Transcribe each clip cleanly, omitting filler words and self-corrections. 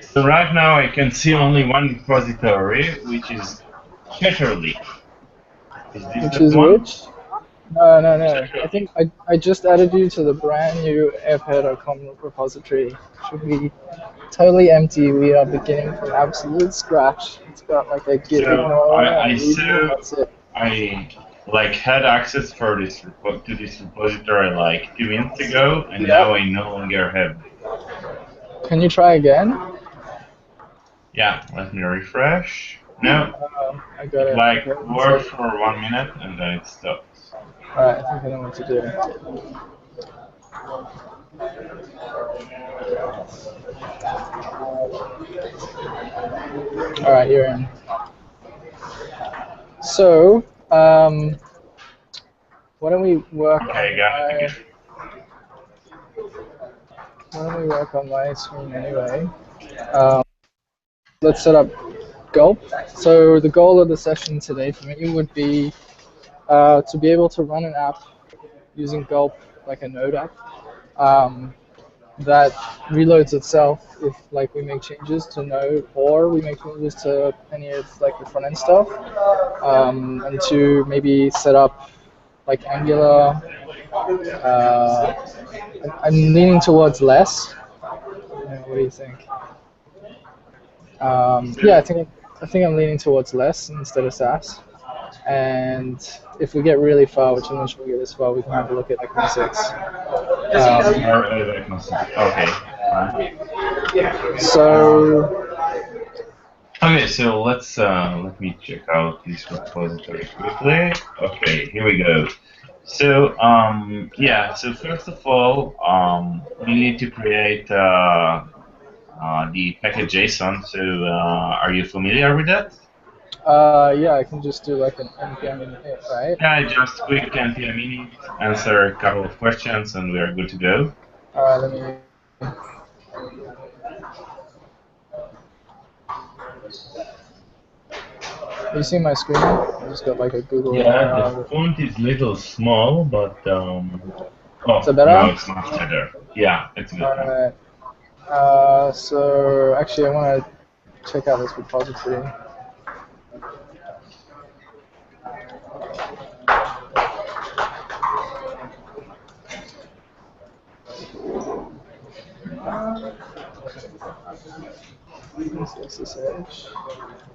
So right now I can see only one repository, which is Chatterly. Is this Which the is one? which? No, no, no. I Chatterly. think I just added you to the brand new AirPairing repository. Should be totally empty. We are beginning from absolute scratch. It's got like a git So ignore I and readme, and saw that's it. I like had access for this to this repository like 2 minutes ago, and now Yep. I no longer have. Can you try again? Yeah, let me refresh. No, I got it it. like Okay, one worked sec. for 1 minute and then it stops. Alright, I think I know what to do. Alright, you're in. So, why don't we work Okay, on got it my again. screen anyway? Um, let's set up Gulp. So the goal of the session today for me would be to be able to run an app using Gulp, like a Node app, um, that reloads itself if like we make changes to Node or we make changes to any of like the front end stuff, and to maybe set up like Angular. I'm leaning towards less. What do you think? Yeah, I think I'm leaning towards less instead of SAS. And if we get really far, which I'm not sure we get this far, we can have a look at ECMA 6. Or okay, fine. So, Okay, so let's let me check out this repository quickly. Okay, here we go. So yeah, so first of all, we need to create the package.json. So are you familiar with that? yeah, I can just do like an npm init, right? Yeah, just quick NPM init, answer a couple of questions, and we are good to go. All right, let me. You see my screen? I just got like a Google. Yeah, the font is little small, but Is that oh, better? now it's much better. Yeah, it's good All now. right. So actually, I want to check out this repository. SSH.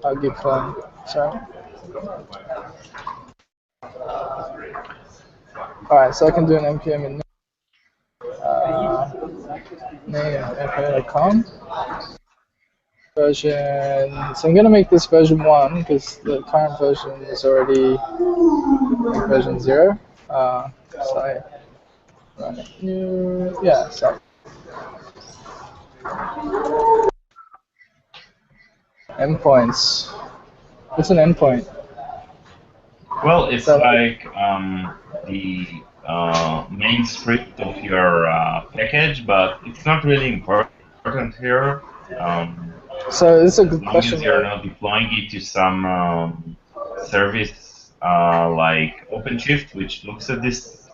I'll give fun. Sorry. All right, so I can do an npm in name fn.com version. So I'm gonna make this version 1 because the current version is already like version 0. So I run it new. Yeah. So endpoints. What's an endpoint? Well, it's So like, like the main script of your package, but it's not really important here. Um, so this is a as good long question. as you're not deploying it to some service like OpenShift, which looks at this,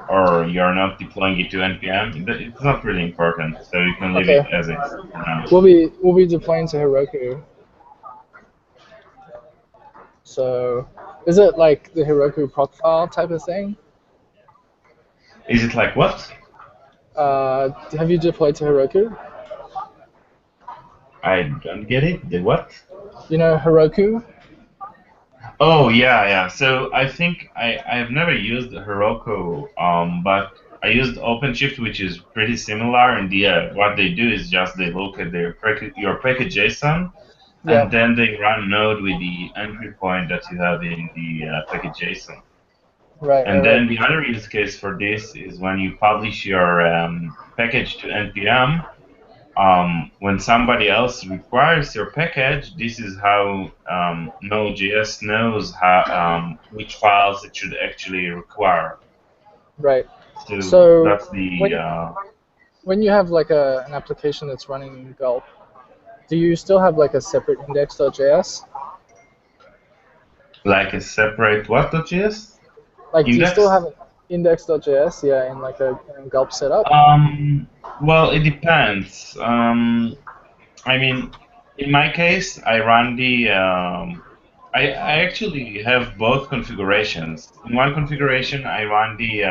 or you're not deploying it to NPM, it's not really important. So you can leave it Okay. as is for now. We'll be deploying to Heroku. So is it like the Heroku proc file type of thing? Is it like what? Have you deployed to Heroku? I don't get it. The what? You know Heroku? Oh yeah, yeah. So I think I've never used Heroku, but I used OpenShift, which is pretty similar. And what they do is just they look at your package JSON, Yeah. and then they run Node with the entry point that you have in the package JSON. Right, right, And right. then the other use case for this is when you publish your package to npm. When somebody else requires your package, this is how Node.js knows which files it should actually require. Right. So So that's the when you have like an application that's running in Gulp, do you still have like a separate index.js? like a separate what.js Like, do you still index. have an index.js? Yeah, in a Gulp setup. Well, it depends. I mean, in my case, I run the. I actually have both configurations. In one configuration, I run the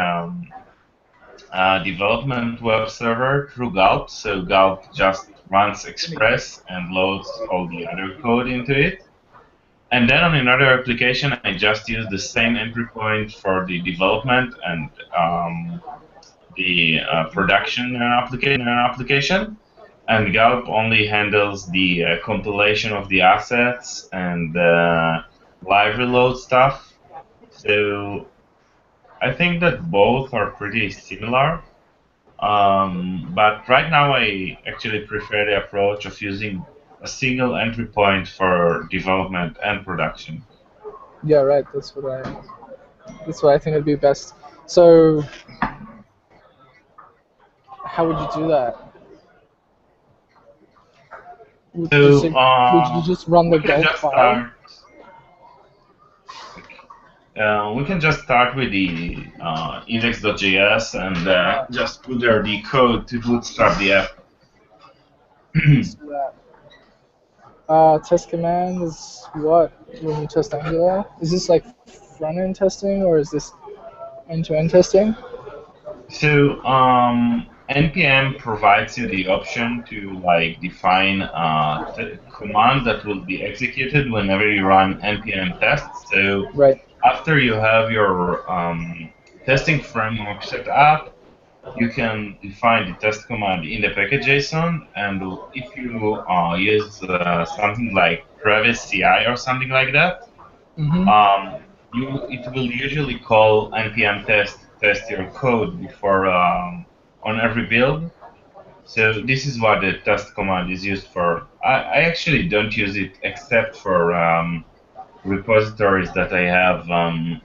development web server through Gulp. So Gulp just runs Express and loads all the other code into it. And then on another application, I just use the same entry point for the development and the production application. And Gulp only handles the compilation of the assets and live reload stuff. So I think that both are pretty similar. But right now, I actually prefer the approach of using a single entry point for development and production. Yeah, right. That's what I think would be best. So, how would you do that? So Would you just run the we can Gulp just file? start. We can just start with the index.js and just put there the code to bootstrap the app. Let's do that. Test command is what when you test Angular? Is this like front end testing or is this end to end testing? So npm provides you the option to like define a command that will be executed whenever you run npm tests. So Right. after you have your testing framework set up, you can define the test command in the package.json, and if you use something like Travis CI or something like that, Mm-hmm. it will usually call npm test your code before on every build. So this is what the test command is used for. I actually don't use it except for repositories that I have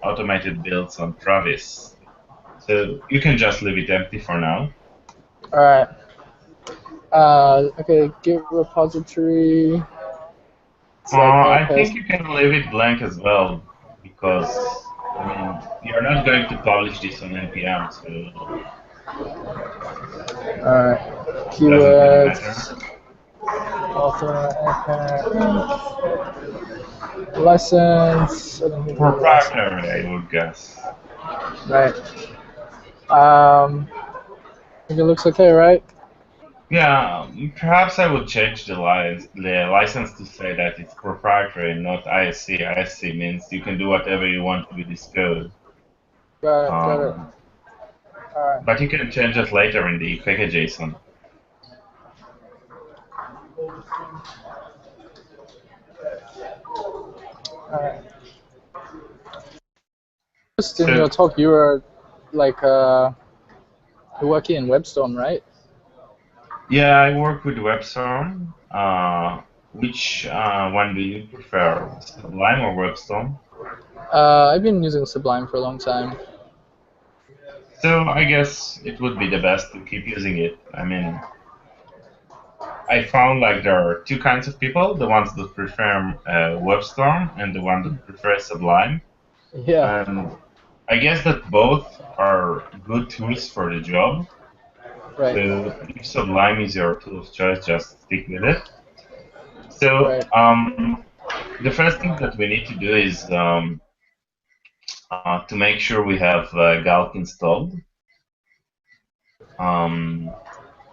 automated builds on Travis. So you can just leave it empty for now. All right. Okay. Git repository. It's like I AirPairs. think you can leave it blank as well because I mean you're not going to publish this on npm, so All right. it doesn't really matter. Keywords. Author. AirPair. License. I don't think we need a license. Proprietary, I would guess. Right. I think it looks okay, right? Yeah, perhaps I would change the license to say that it's proprietary, not ISC. ISC means you can do whatever you want with this code. Got it. Got it. Um, All right. but you can change it later in the package.json. All right. Just in your So talk, you were like working in WebStorm, right? yeah, I work with WebStorm. Which one do you prefer, Sublime or WebStorm? I've been using Sublime for a long time. So I guess it would be the best to keep using it. I mean, I found like there are two kinds of people: the ones that prefer WebStorm and the one that prefer Sublime. Yeah. And I guess that both are good tools for the job. Right. So if Sublime is your tool of choice, just stick with it. So Right. the first thing that we need to do is to make sure we have Gulp installed.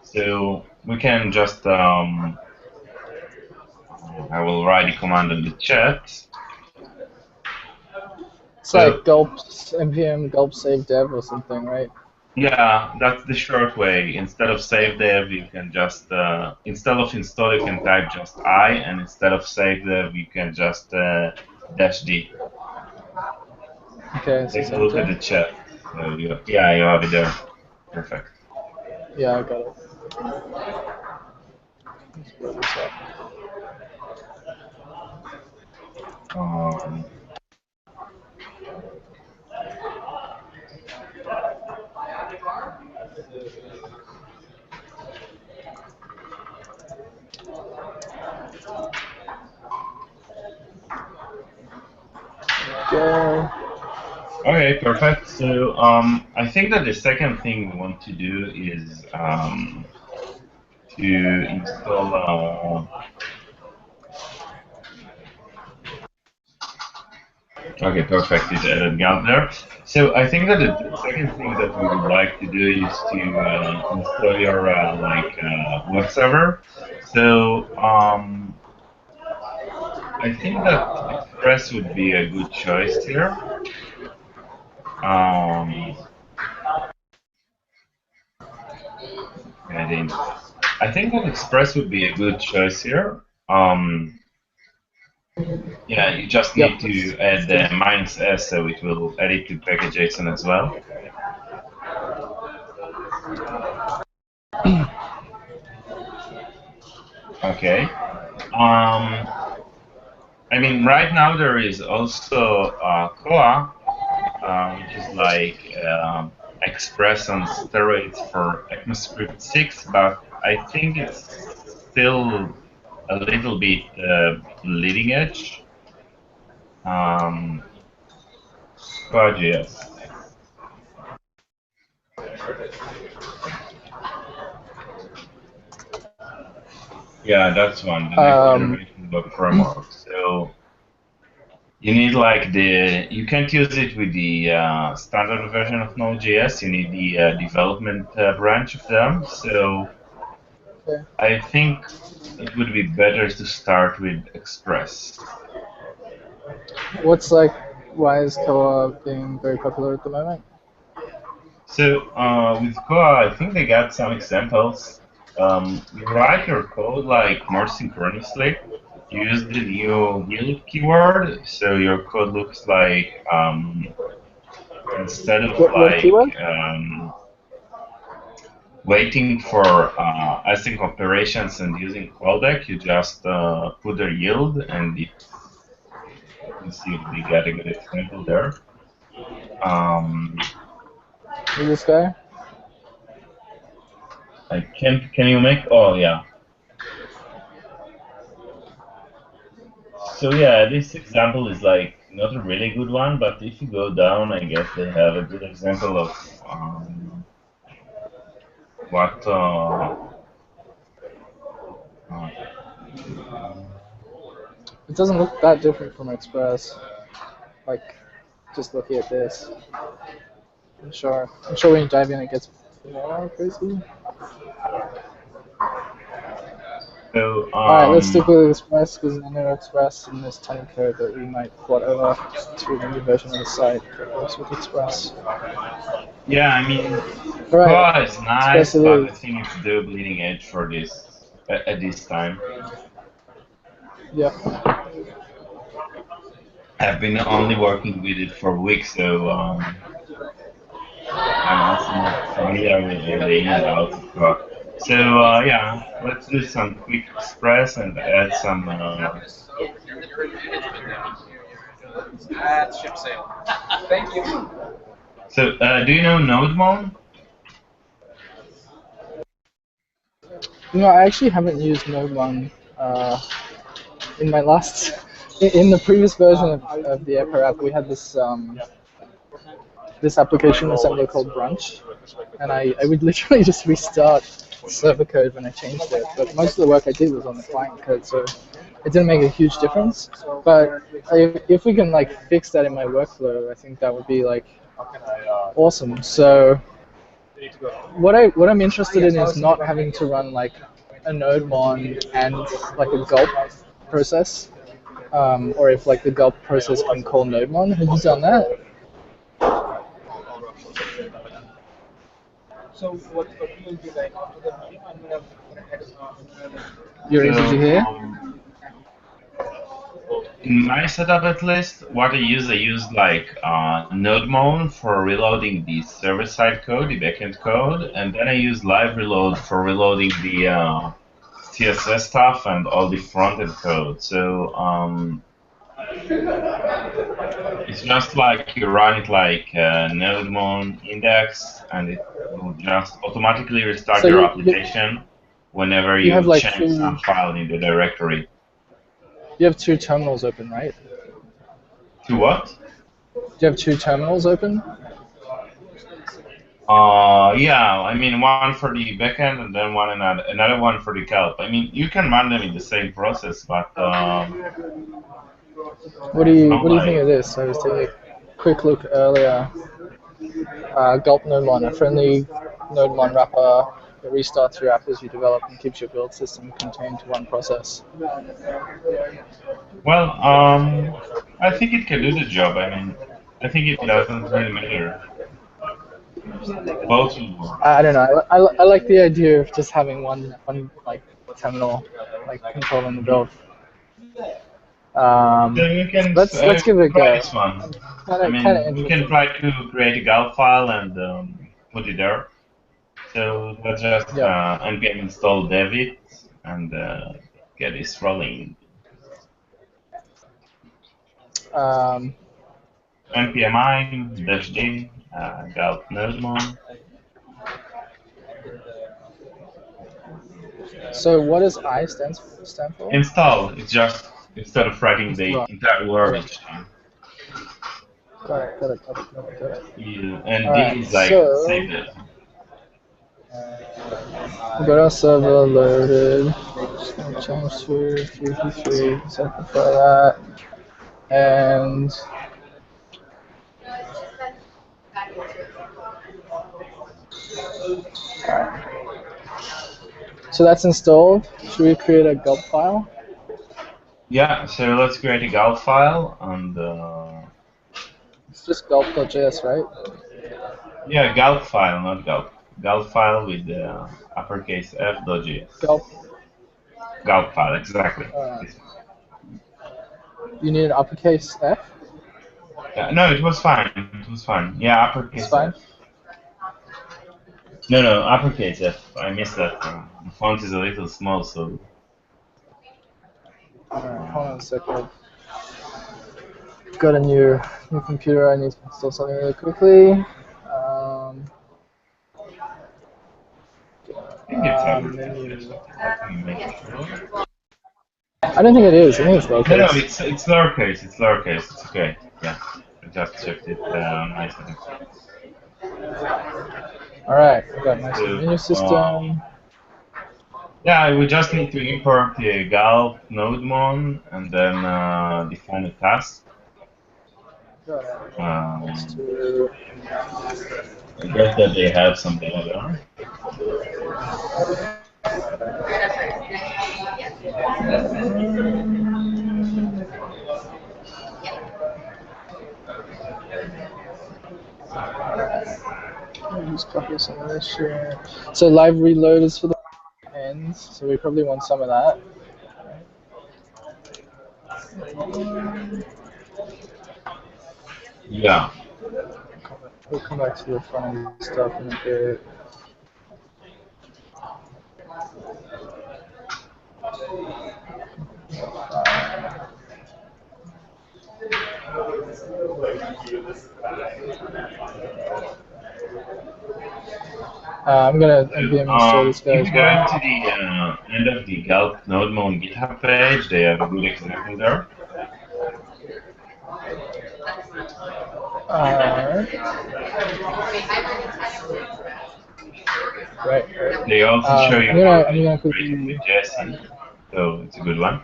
So we can just, I will write a command in the chat. It's So like Gulp npm Gulp save dev or something, right? yeah, that's the short way. Instead of save dev, you can just, instead of install, you can type just I, and instead of save dev, you can just -d. Okay, so Take a same look at thing. the chat. So yeah, you have it there. Perfect. Yeah, I got it. Let's put this up. Um, Go. okay, perfect. So I think that the second thing we want to do is to install. Okay, perfect. It's added Gulp there. So I think that the second thing that we would like to do is to install your web server. So I think that Express would be a good choice here. I think that Express would be a good choice here. Yeah, you just need to add the -s, so it will add it to package.json as well. Okay. I mean, right now there is also Koa, which is like Express on steroids for ECMAScript 6, but I think it's still a little bit leading edge. But yes. Yeah, that's one, the next generation web framework. So you need like you can't use it with the standard version of Node.js. You need the development branch of them. So I think it would be better to start with Express. Why is Koa being very popular at the moment? So with Koa, I think they got some examples. You write your code like more synchronously. You use the new yield keyword, so your code looks like instead of waiting for async operations and using callback, you just put the yield, and you can see we got a good example there. This guy? Can you make? Oh yeah. So yeah, this example is like not a really good one, but if you go down, I guess they have a good example of what. It doesn't look that different from Express. Like, just looking at this. I'm sure when you dive in, it gets more crazy. So Alright, let's stick with Express because I know Express and there's ton of code that we might port over to the new version of the site that works with Express. Yeah, I mean, Right. Koa is nice, but I think it's the bleeding edge for this at this time. Yep. I've been only working with it for weeks, so I'm also not familiar with all the ins and outs of Koa. So yeah, let's do some quick Express and add some. Ship sail. Thank you. So do you know NodeMon? No, I actually haven't used Node1 in my last. In the previous version of the AirPairing app, we had this application assembler called Brunch, and I would literally just restart server code when I changed it. But most of the work I did was on the client code, so it didn't make a huge difference. But if we can like fix that in my workflow, I think that would be like awesome. So what I'm interested in is not having to run like a nodemon and like a gulp process, or if like the gulp process can call nodemon. Have you done that? So what will be like after the meeting? I'm gonna Uri, did you hear? In my setup, at least, what I use like NodeMon for reloading the server-side code, the backend code, and then I use live reload for reloading the CSS stuff and all the front-end code. So it's just like you run it like NodeMon index, and it will just automatically restart your application whenever you like change some file in the directory. You have two terminals open, right? To what? Do you have two terminals open? Yeah, I mean one for the backend and then another one for the Gulp. I mean you can run them in the same process, but What do you think like of this? I was taking a quick look earlier. Gulp nodemon, a friendly nodemon wrapper that restarts your app as you develop and keeps your build system contained to one process. well, I think it can do the job. I mean, I think it doesn't really matter. Both will work. I don't know. I like the idea of just having one like terminal like controlling the build. So you can Let's give it a try go. this one. I'm I kind of mean, you can interested. try to create a Gulp file and put it there. So let's just Yep. npm install David and get this rolling. Um, npm -d Gulp nodemon. so what does I stand for? Install. It's just instead of writing the Install. entire Got word it. each time. Got it. Got it. Got it. Got it. Got it. And All D right. is like So save it. we got our server loaded. Change to 333. Simplify that. And so that's installed. Should we create a gulp file? Yeah, so let's create a Gulp file and It's just gulp.js, right? yeah, Gulp file, not Gulp. Gulp file with the uppercase F.js. Gulp. Gulp file, exactly. Uh, This one. you need an uppercase F. Yeah, no, it was fine. It was fine. Yeah, It's uppercase fine. F. No, uppercase F. I missed that. The font is a little small, so. Alright, hold on a second. Got a new computer. I need to install something really quickly. I think it's Menu. uppercase F. Let me make sure. I don't think it is. I think it's No, lowercase. it's lowercase. It's lowercase. It's okay. Yeah, I just checked it on my side. Alright, I got my So, menu system. yeah, we just need to import the Gulp nodemon and then define a task. Got it. Let's Um, do. I guess that they have some data there. Let me just copy some of this shit. So live reload is for the ends. So we probably want some of that. Yeah. We'll come back to the front end stuff in a bit. I'm gonna npm install this guy If as you go well. to the end of the Gulp nodemon GitHub page, they have a good example there. Right. They also show you how I'm to gonna integrate it with quickly. JSON, so it's a good one.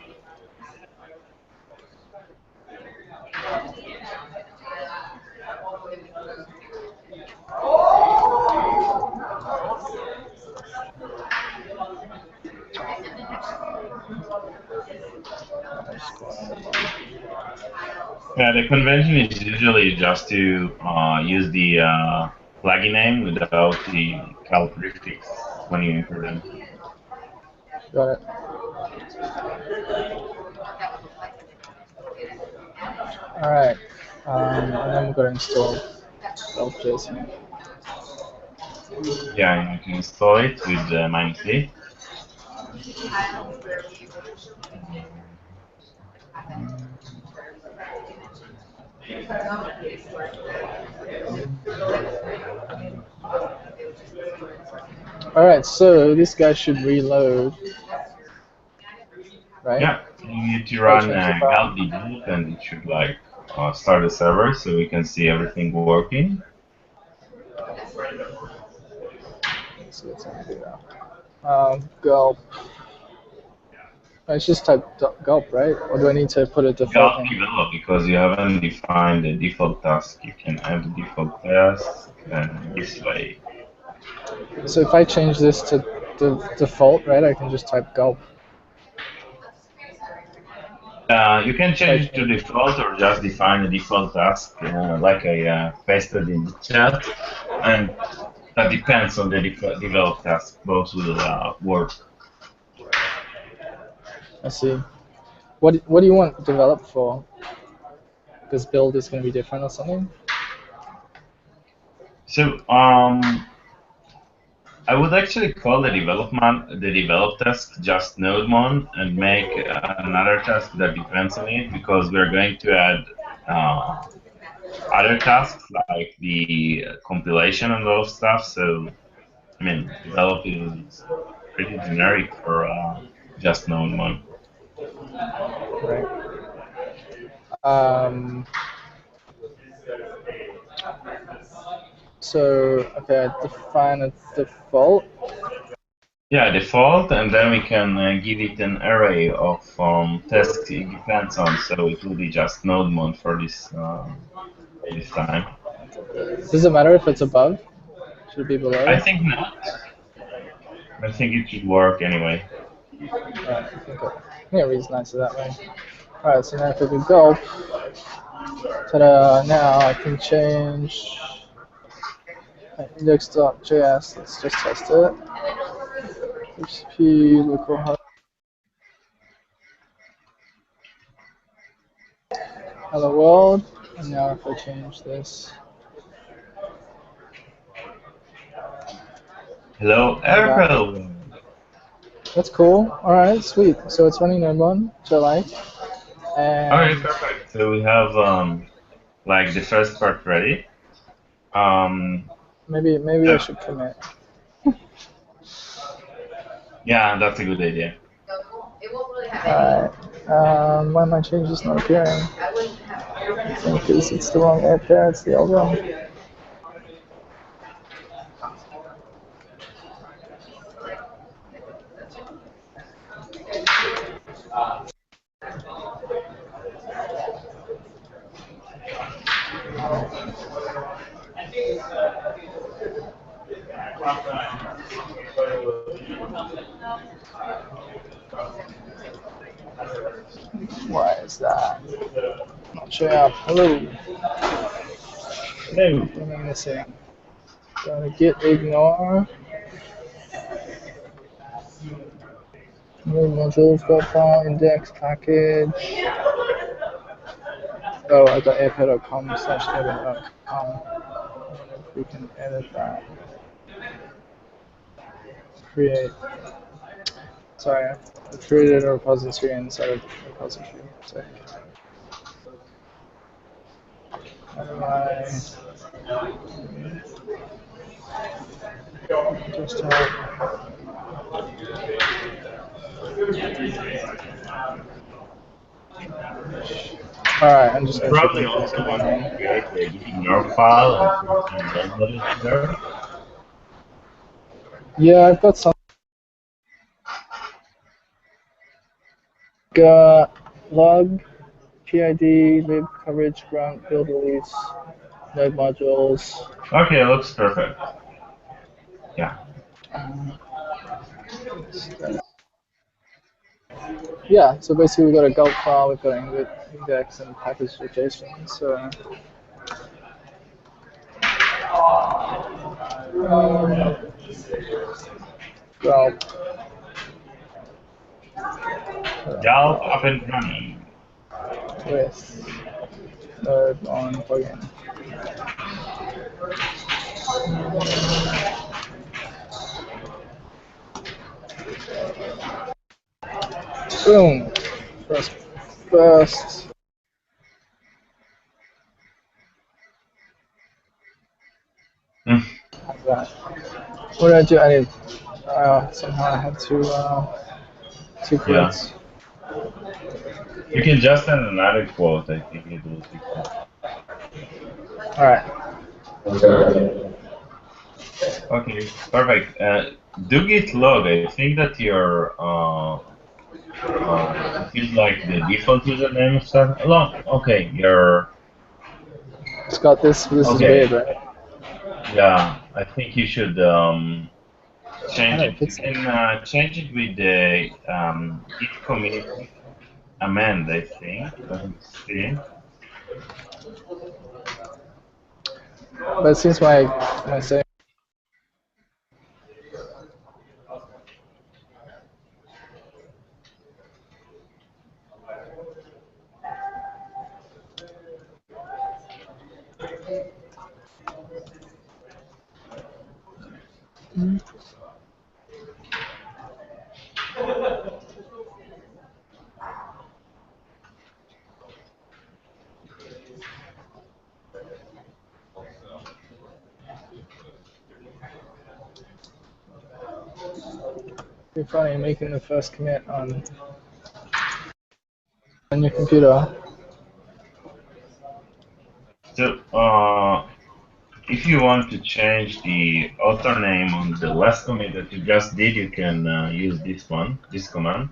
Yeah, the convention is usually just to use the plugin name without the Gulp prefix when you enter them. Got it. All right. And then we're gonna install gulp.json. Yeah, and you can install it with -d. All right. So this guy should reload, right? Yeah, you need to Oh, run change the file. gulp debug and it should like start a server so we can see everything working. So let's do that. Gulp. I just type gulp, right? Or do I need to put a default Gulp name? develop because you haven't defined the default task. You can add the default task this way. So if I change this to the default, right, I can just type gulp. You can change it to default or just define a default task, like I pasted in the chat, and that depends on the develop task. Both will work. I see. What do you want develop for? Because build is going to be different or something? So I would actually call the develop task just node1 and make another task that depends on it, because we're going to add other tasks like the compilation and those stuff. So I mean, develop is pretty generic for just node1. Right. So okay, I define a default. Yeah, default, and then we can give it an array of tasks it depends on. So it will be just node1 for this time. Does it matter if it's above? Should it be below? I think not. I think it should work anyway. Alright, I think it reads nicer that way. Alright, so now if we do gulp, ta-da, now I can change index.js. Let's just test it. HTTP localhost. Hello world. And now if I change this. Hello, AirPairing. That's cool. Alright, sweet. So it's running node1, which I like. And Okay, perfect. So we have like the first part ready. maybe I should commit. Yeah, that's a good idea. Alright. Why am I changing this not appearing? I think it's the wrong AirPair, it's the old one. Why is that? Not showing up. Hello. Hello. What am I missing? Gotta git ignore. New modules, go file, index, package. Oh, I got airpair.com/edit.com. If we can edit that. Create. Sorry, I created a repository inside of the repository. So, how do I just Alright, I'm just You gonna probably also want to create a ignore file and put some log modules there. Yeah, I've got some. Got log, PID, lib coverage, grunt, build release, node modules. Okay, it looks perfect. Yeah. Yeah, so basically we've got a gulp file, we've got an index and package.json. So gulp. Gulp up and running. With node on plugin. Boom. First. Like that. What did I do? I need. Somehow I had two quotes. Yeah. You can just add another quote. I think it will fix it. All right. Okay, perfect. Do git log. I think that your it is like the default username of stuff. Okay, your It's got this. This is okay. weird, right? Yeah, I think you should How change do I it. You fix it? can change it with the git commit amend. I think. Let me see. But since my setting, it'd be funny making the first commit on your computer. So if you want to change the author name on the last commit that you just did, you can use this one, this command.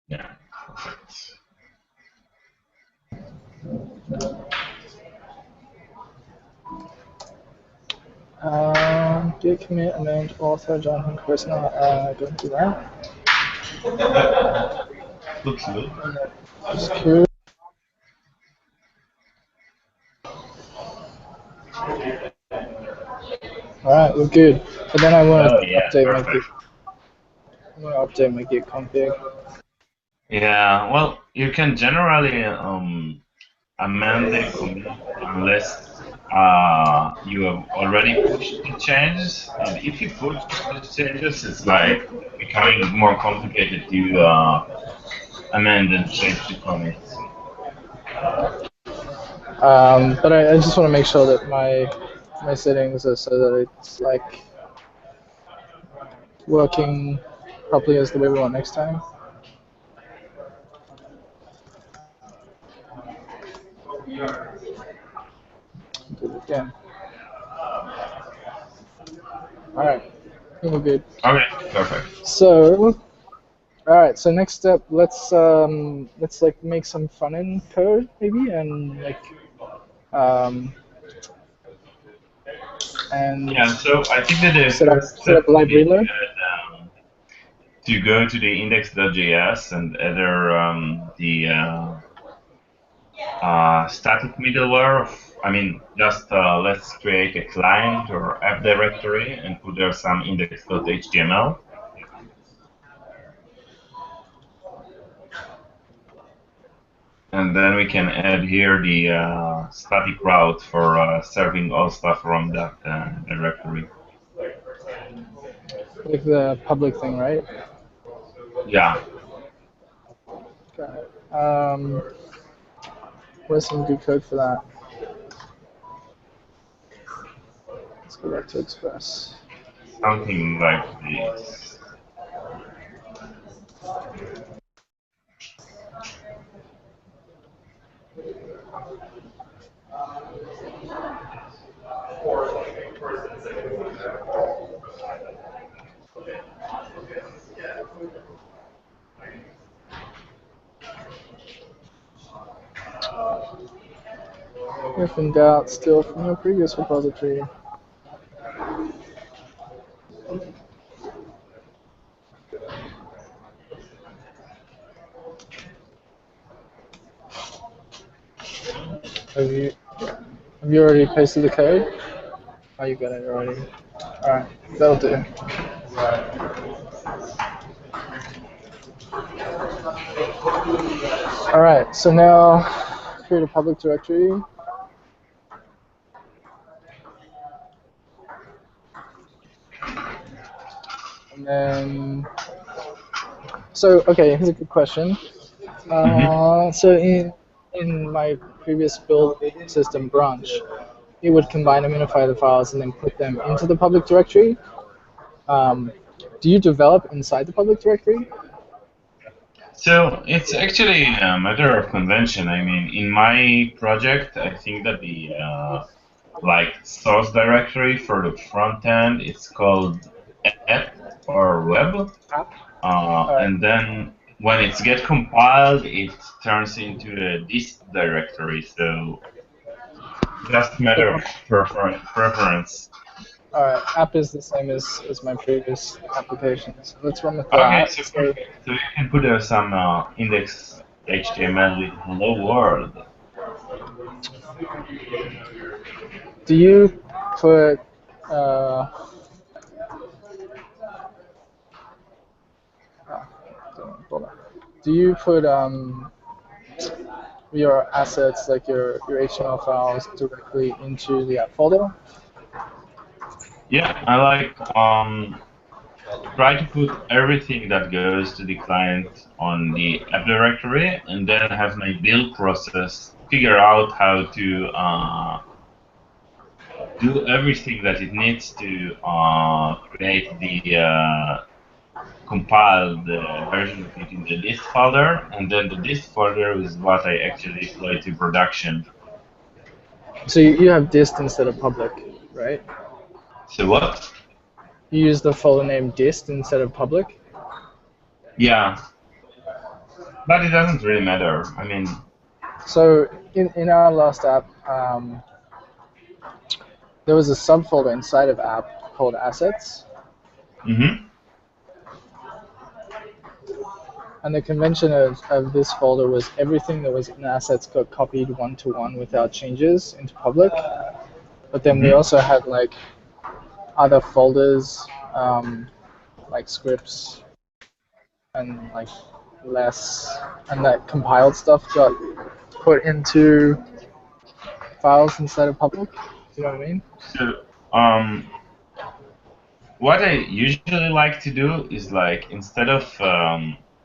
Yeah, perfect. Git commit amend author Jonathon personal. Don't do that. Looks good. Just curious. All right, we're good. But then I want Oh to yeah, update my perfect. Git. I want to update my Git config. Yeah, well, you can generally amend the commit unless you have already pushed the changes. And if you push the changes, it's like becoming more complicated to amend and change the commits. But I just want to make sure that my settings are so that it's like working properly as the way we want next time. Do it again. All right, I think we're good. Okay, perfect. So, all right. So next step, let's like make some front end code maybe, and like and Yeah, so I think that the set up first step a would be library load. to go to the index.js and enter the static middleware I mean, just let's create a client or app directory and put there some index.html. And then we can add here the static route for serving all stuff from that directory. Like the public thing, right? Yeah. Got it. Where's some good code for that? Let's go back to Express. Something like this. If in doubt, steal from your previous repository. Have you already pasted the code? Oh, you got it already. All right, that'll do. All right, so now create a public directory. And then So okay, here's a good question. So in my previous build system branch, it would combine and minify the files and then put them into the public directory. Do you develop inside the public directory? So it's actually a matter of convention. I mean, in my project, I think that the like source directory for the front end, it's called app or web. App. Alright. And then when it's get compiled, it turns into a dist directory. So just matter of preference. Alright, app is the same as my previous application. So let's run with Okay, that. so So perfect. So you can put some index HTML with hello world. do you put uh, do you put your assets like your HTML files directly into the app folder? Yeah, I like try to put everything that goes to the client on the app directory, and then have my build process figure out how to do everything that it needs to create the compiled version of it in the dist folder, and then the dist folder is what I actually deploy to production. So you have dist instead of public, right? So what? You use the folder name dist instead of public. Yeah, but it doesn't really matter. I mean, So in our last app, there was a subfolder inside of app called assets. mm-hmm. And the convention of this folder was everything that was in assets got copied one-to-one without changes into public. But then we also had like other folders, like scripts and like less, and that compiled stuff got put into files instead of public. Do you know what I mean? So, what I usually like to do is like instead of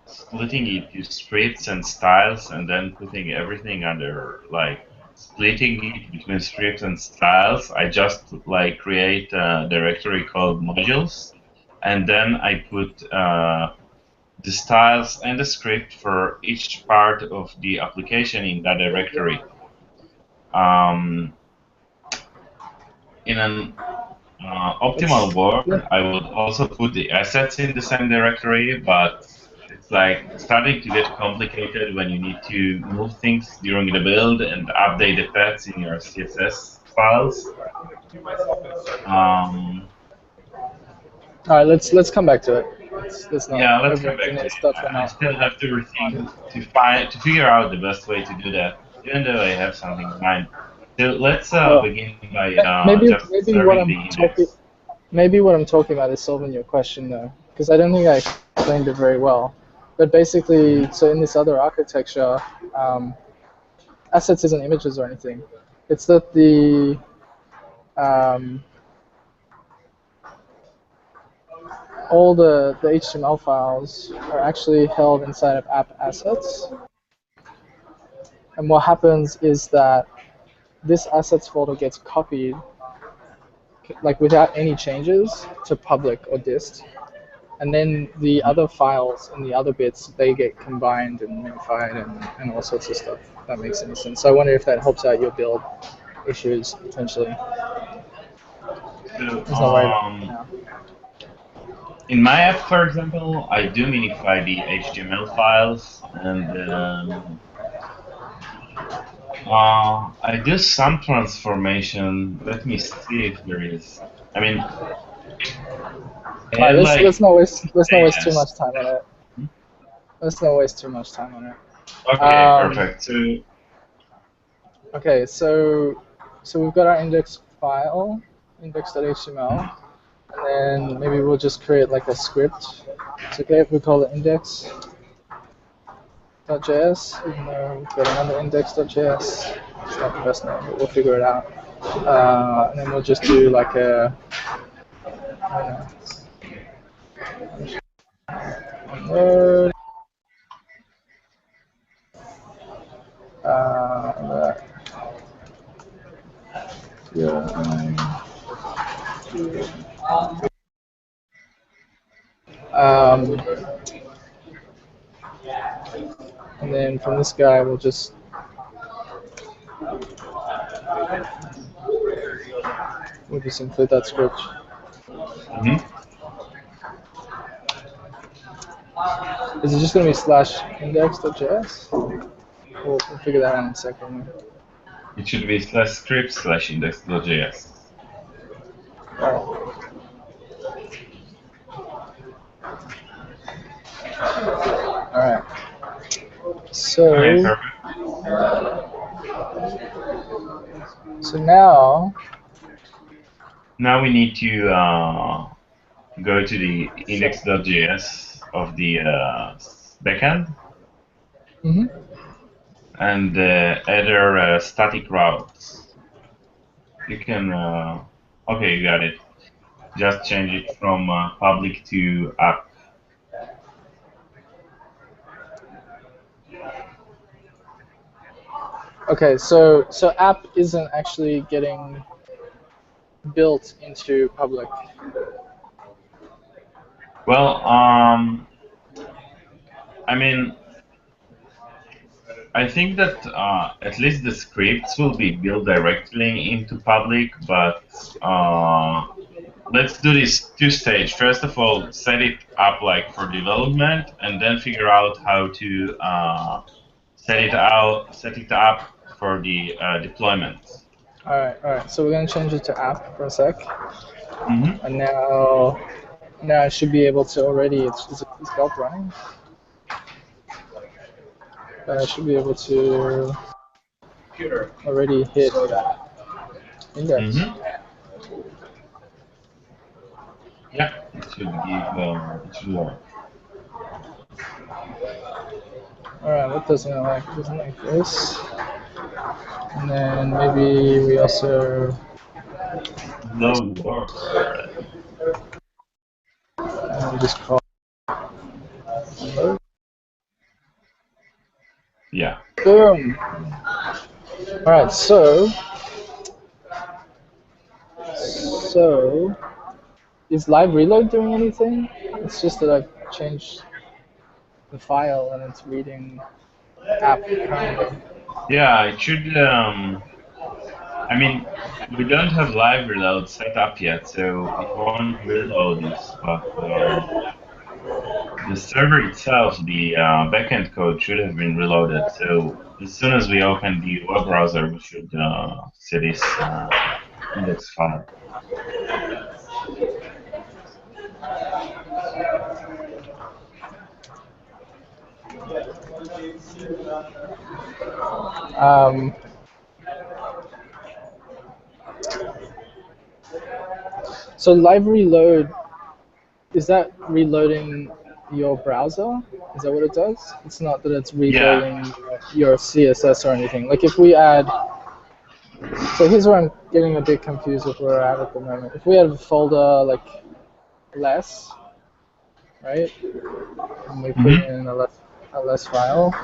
splitting it to scripts and styles and then putting everything under like splitting it between scripts and styles, I just like create a directory called modules, and then I put the styles and the script for each part of the application in that directory. In an optimal world, I would also put the assets in the same directory, but it's like starting to get complicated when you need to move things during the build and update the paths in your CSS files. All right, let's come back to it. Let's not Yeah, let's come back to over-engineer it. stuff we're I not. still have to rethink to figure out the best way to do that, even though I have something in mind. So let's begin by just Maybe what serving I'm the talking index. maybe what I'm talking about is solving your question though, because I don't think I explained it very well. But basically, so in this other architecture, assets isn't images or anything. It's that um, all the HTML files are actually held inside of app assets. And what happens is that this assets folder gets copied like without any changes to public or dist. And then the other files and the other bits, they get combined and minified and all sorts of stuff. If that makes any sense. So I wonder if that helps out your build issues potentially. So Let's not worry about it now. in my app, for example, I do minify the HTML files, and I do some transformation. Let me see if there is. I mean, All right, like let's not waste too yes. much time on it. Let's not waste too much time on it. Okay, perfect. So Okay, so we've got our index file, index.html, and then maybe we'll just create like a script. It's okay if we call it index.js, even though we've got another index.js. It's not the best name, but we'll figure it out. And then we'll just do like a, I don't know, That. Um, and then from this guy, we'll just include that script. Mm-hmm. Is it just going to be /index.js? We'll figure that out in a second. It should be /script/index.js. All right. So. Okay, perfect. So now. Now we need to go to the index.js of the backend and add our static routes. You can, okay, you got it. Just change it from public to app. Okay, so app isn't actually getting built into public. Well, I mean, I think that at least the scripts will be built directly into public, but let's do this two-stage. First of all, set it up like for development, and then figure out how to set it up for the deployment. All right. So we're gonna change it to app for a sec, Mm-hmm. and now I should be able to already. Is Gulp running? I should be able to already hit index. Mm-hmm. Yeah, it should give it should work. All right, what doesn't it like? It doesn't like this. And then maybe we also Load worker. just call load. Yeah. Boom. All right, so is live reload doing anything? It's just that I've changed the file and it's reading app currently. Yeah, it should. I mean, we don't have live reload set up yet, so it won't reload this. But the server itself, the backend code, should have been reloaded. So as soon as we open the web browser, we should see this index file. So live reload, is that reloading your browser? Is that what it does? It's not that it's reloading your CSS or anything. Like if we add, so here's where I'm getting a bit confused with where we're at the moment. If we have a folder like less, right, and we put in a less file,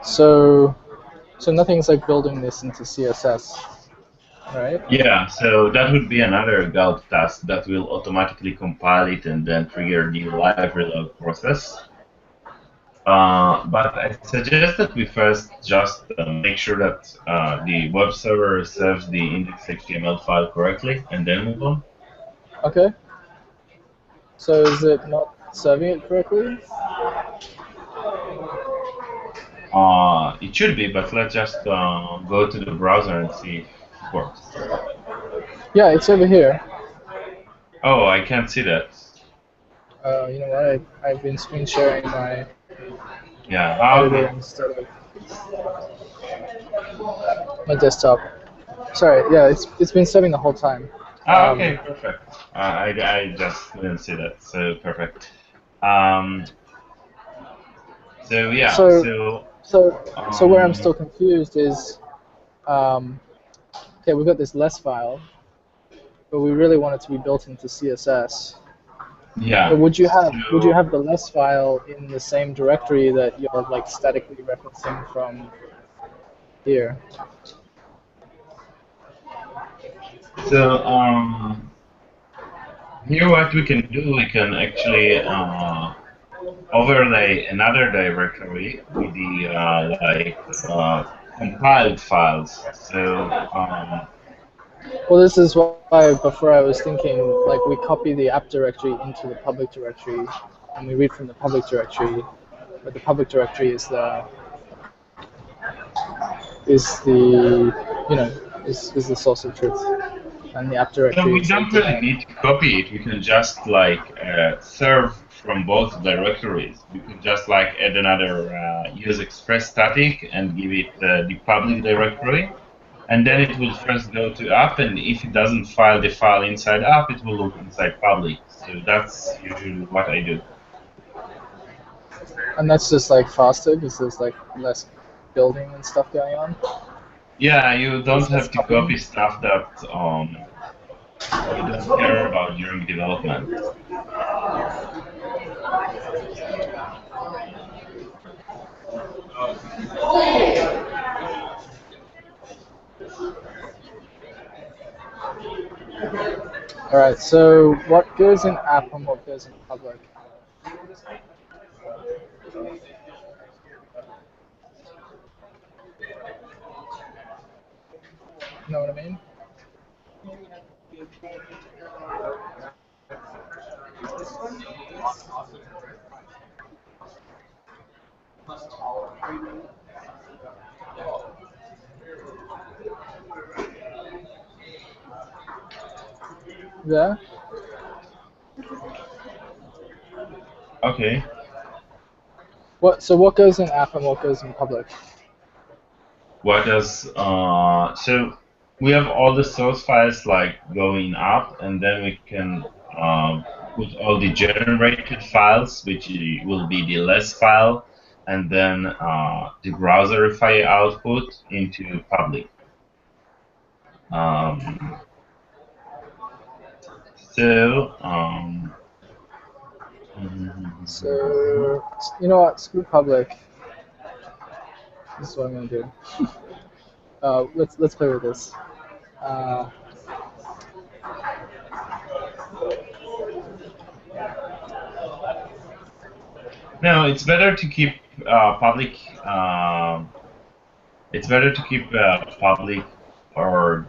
so nothing's like building this into CSS, right? Yeah, so that would be another Gulp task that will automatically compile it and then trigger the live reload process. But I suggest that we first just make sure that the web server serves the index.html file correctly, and then move on. Okay. So is it not serving it correctly? It should be, but let's just go to the browser and see if it works. Yeah, it's over here. Oh, I can't see that. You know what? I've been screen sharing my Okay. instead of my desktop. Sorry, yeah, it's been serving the whole time. Okay, perfect. I just didn't see that, so perfect. So yeah, So where I'm still confused is, okay, we've got this less file, but we really want it to be built into CSS. yeah. But would you So have the less file in the same directory that you're like statically referencing from here? so here what we can do, we can actually overlay another directory with the compiled files. Well, this is why before I was thinking like we copy the app directory into the public directory, and we read from the public directory, but the public directory is the source of truth, and the app So directory we is like don't really depend. need to copy it. We can just serve from both directories. We could just like add another use express static and give it the public directory, and then it will first go to app. And if it doesn't file the file inside app, it will look inside public. So that's usually what I do. And that's just like faster because there's like less building and stuff going on. Yeah, you don't There's less have to copying. copy stuff that you don't care about during development. All right. So what goes in app and what goes in public? You know what I mean? Yeah. Okay. What goes in app and what goes in public? What does so we have all the source files like going up, and then we can put all the generated files, which will be the less file, and then the Browserify output into public. Um, so So you know what? Screw public. This is what I'm gonna do. Let's play with this. Uh, no, it's better to keep public. It's better to keep public or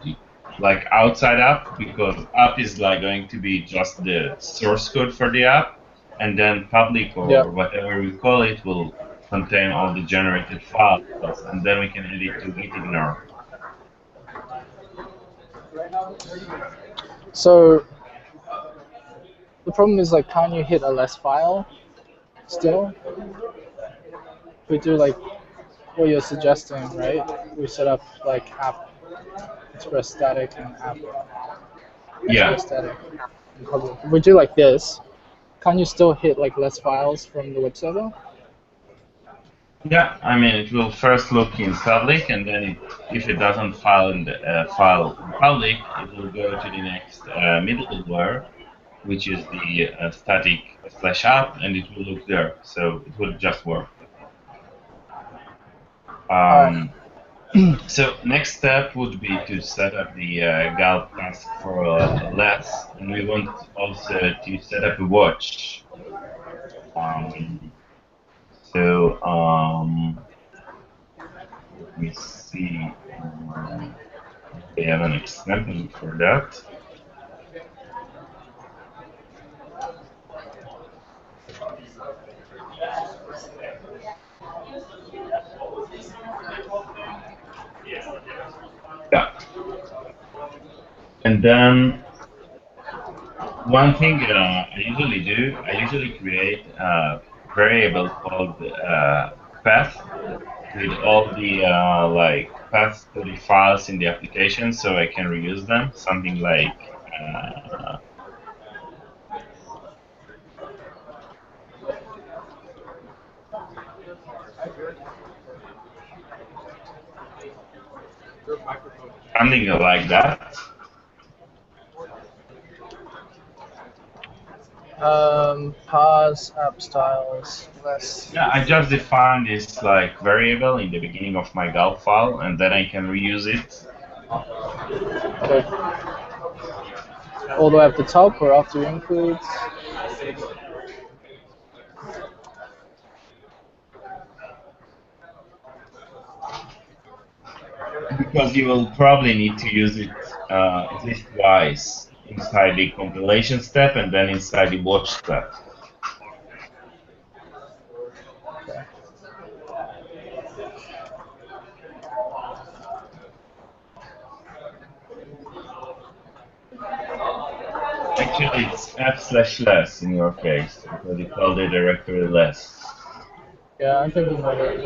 like outside app, because app is like going to be just the source code for the app, and then public yeah. or whatever we call it will contain all the generated files, and then we can add it to git ignore. So the problem is like, can't you hit a less file still? We do like what you're suggesting, right? We set up like app express static and app Yeah, express static and public. If we do like this, can you still hit like less files from the web server? yeah. I mean, it will first look in public, and then if it doesn't file in the file in public, it will go to the next middleware, which is the static /app, and it will look there. So it will just work. All right. So next step would be to set up the Gulp task for less, and we want also to set up a watch. Um, let me see if they have an example for that. Yeah. And then one thing I usually do, I usually create a variable called path with all the paths to the files in the application, so I can reuse them. Something like Something like that. Pause app styles less. Yeah, I just defined this like variable in the beginning of my Gulp file, and then I can reuse it. Okay. All the way at the top or after includes? Because you will probably need to use it at least twice inside the compilation step and then inside the watch step. Okay. Actually, it's app/less in your case because you call the directory less. Yeah, I'm thinking about it.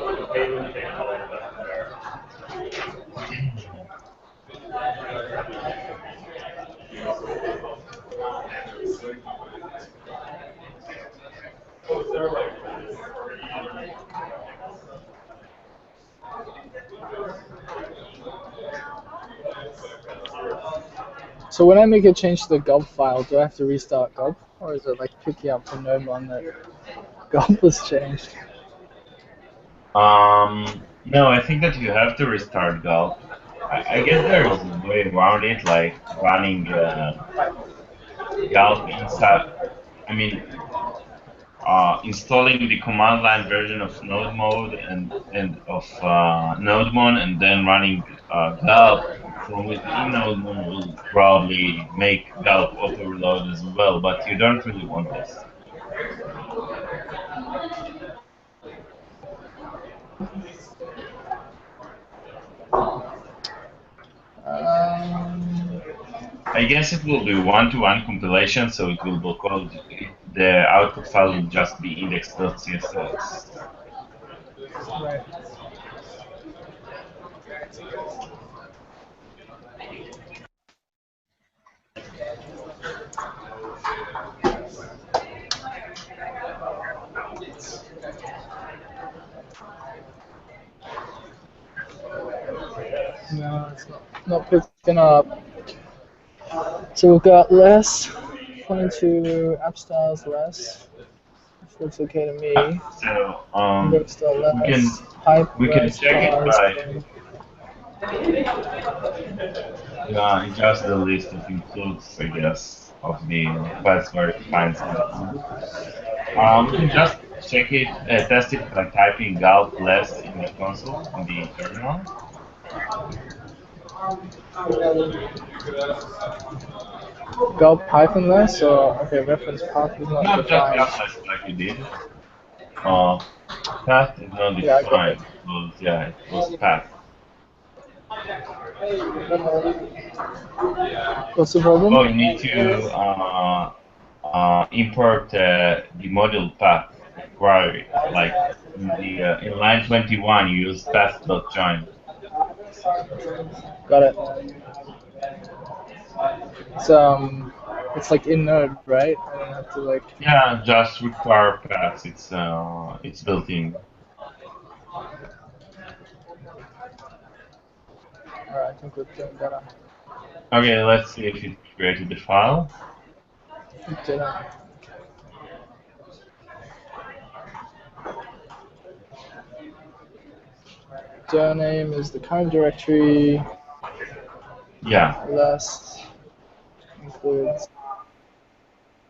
So when I make a change to the Gulp file, do I have to restart Gulp? Or is it like picking up the node one that Gulp was changed? No, I think that you have to restart Gulp. I guess there is a way around it, like running Gulp inside. I mean, installing the command line version of node mode and of nodemon and then running gulp from within nodemon will probably make gulp auto reload as well, but you don't really want this. Um, I guess it will be one-to-one compilation, so it will be called the output file will just be index.css. right. No, it's not picking up. So we've got less, pointing to app styles less. Which looks okay to me. So Index we less, can pipe we can less, check it pause. by just the list of includes, I guess, of the class where it finds something. We can just check it, test it by typing gulp less in the console, in the terminal. Gulp hyphen less, or okay, reference path is not Not just defined. gulp less like you did. Uh, path is not Yeah, I got it. defined because, yeah, it was path. What's the problem? Oh, you need to import the module path required. Like in the in line 21, you use path.join. Got it. It's it's like in node, right? I don't have to like. Yeah, just require paths. It's built in. Alright, I think we're doing better. Okay, let's see if it created the file. Didn't. Name is the current directory. Yeah, Less includes.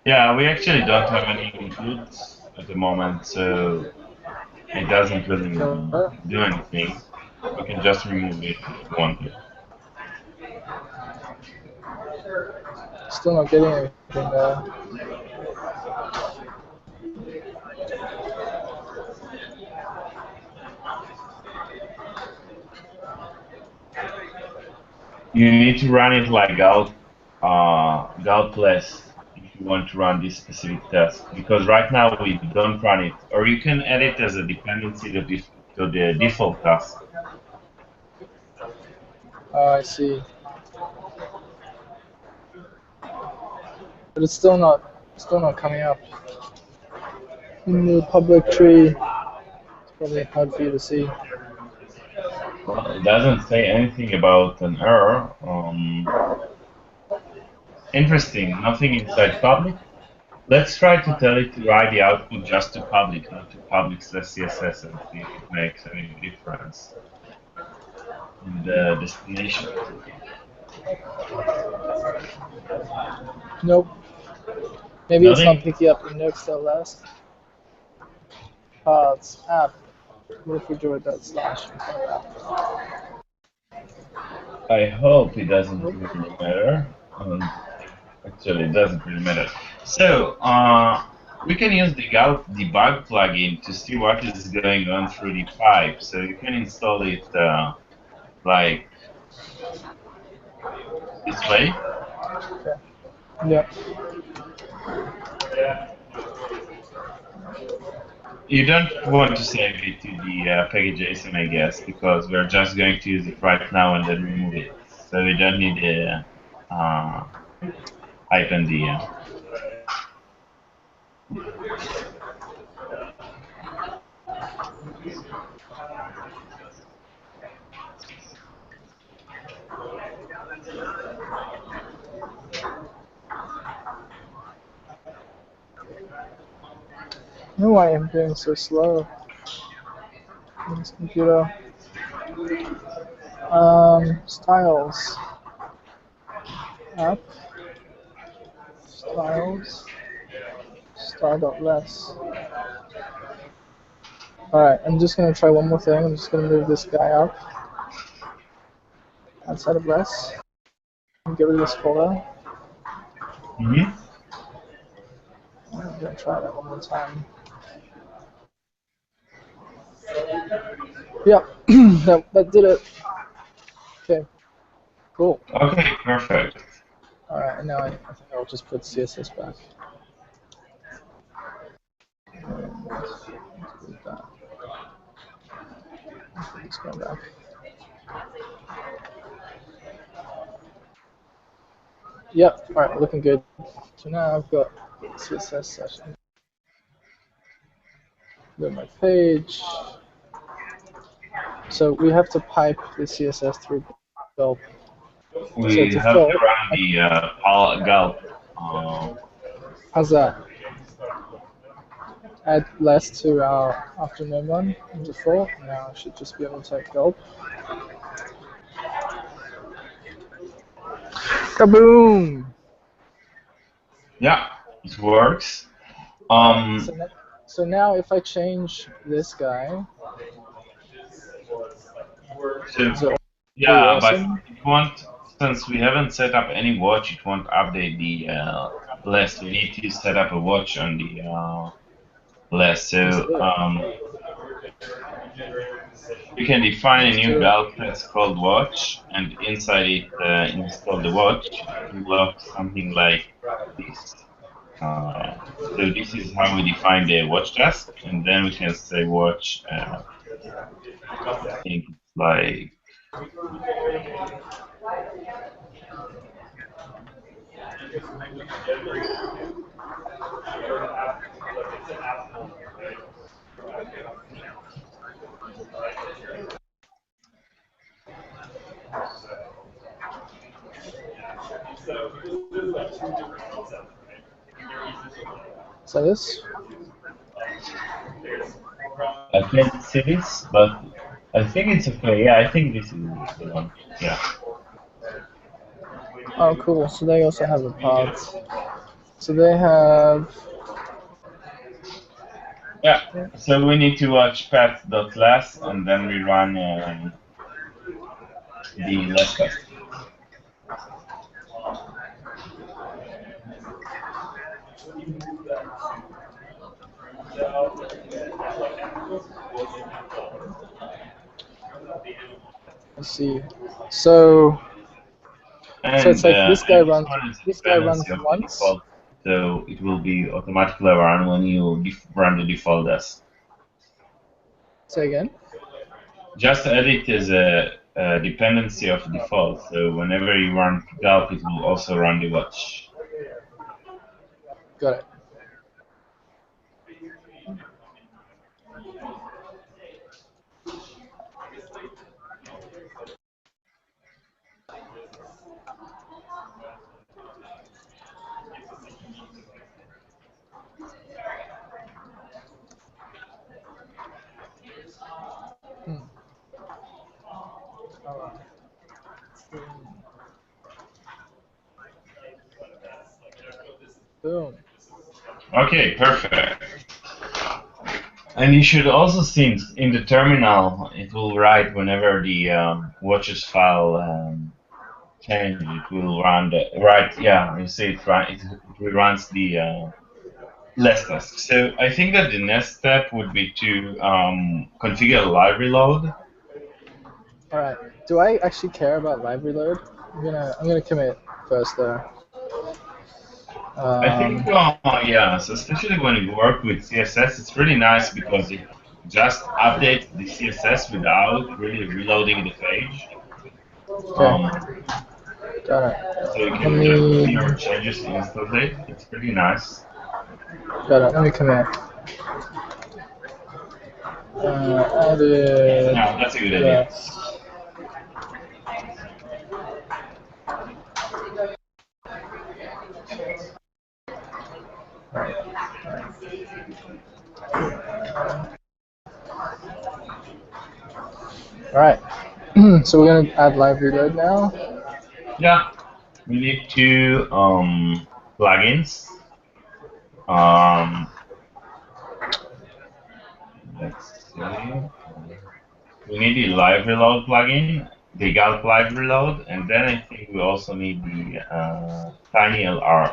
yeah. We actually don't have any includes at the moment, so it doesn't really do anything. We can just remove it if you want to. Still not getting anything there. You need to run it like Gulp-less if you want to run this specific task, because right now we don't run it, or you can add it as a dependency to the default task. Oh, I see. But it's still not coming up. In the public tree, it's probably hard for you to see. Well, it doesn't say anything about an error. Interesting. Nothing inside public. Let's try to tell it to write the output just to public, not to public/CSS, and see if it makes any difference in the destination. Nope. Maybe it's not Nothing. picking up index.last. Paths app. What if we do it that slash? I hope it doesn't really matter. Actually, it doesn't really matter. So, we can use the Gulp debug plugin to see what is going on through the pipe. So you can install it like this way. Yeah. You don't want to save it to the package.json, I guess, because we're just going to use it right now and then remove it. So we don't need a hyphen D. I don't know why I'm being so slow on this computer. Styles. App. Styles. Star.less. Alright, I'm just gonna try one more thing. I'm just gonna move this guy up outside of less. And get rid of this folder. Mm-hmm. I'm gonna try that one more time. Yep, that did it. Okay, cool. Okay, perfect. Alright, and now I think I'll just put CSS back. Delete that. Let's go back. Yep, alright, looking good. So now I've got CSS session. Go to my page. So we have to pipe the CSS through Gulp. We So have default, to run the Gulp. how's that? Add less to our afternoon one in default. Now I should just be able to type Gulp. Kaboom! Yeah, it works. So now if I change this guy, So, be yeah, but awesome. it won't, since we haven't set up any watch, it won't update the list. We need to set up a watch on the list. So we can define a new Gulp that's called watch, and inside it install the watch. It will look something like this. So this is how we define the watch task, and then we can say watch. I think it's like So this? I can't see this, but I think it's okay. Yeah, I think this is the one. Yeah. Oh, cool. So they also have a path. So they have. Yeah. So we need to watch path.last and then we run the last test. Let's see. So And it's like this guy runs. one is a This guy runs dependency of the once. default, so it will be automatically run when you run the default as. Say again. Just add it as a dependency of default, so whenever you run Gulp, it will also run the watch. Got it. Boom. Okay, perfect. And you should also see in the terminal, it will write whenever the watches file changes. It will run the right. Yeah, you see it run. It reruns the less task. So I think that the next step would be to configure live reload. All right. Do I actually care about live reload? I'm gonna commit first there. I think, yes, especially when you work with CSS, it's really nice because it just updates the CSS without really reloading the page. Okay. Got it. So you Let can just do me. your changes instantly. It's pretty nice. Got it. Let me commit. Added. Yeah, that's a good idea. Yes. All right. So we're gonna add live reload now. Yeah, we need two plugins. Um, let's see. We need the live reload plugin, the Gulp live reload, and then I think we also need the TinyLR.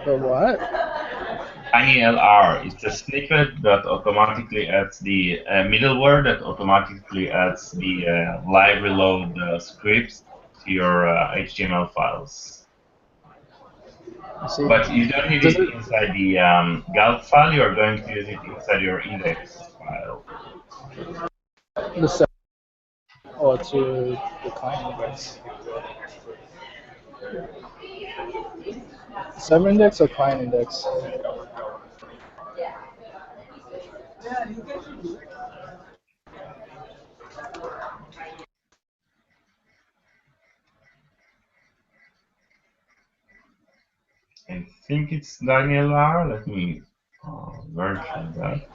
The what? TinyLR. It's a snippet that automatically adds the middleware that automatically adds the live reload scripts to your HTML files. I see. But you don't need Does it it? inside the Gulp file. You are going to use it inside your index file. The set or to the client index? Server index or client index? I think it's TinyLR. Let me verify that.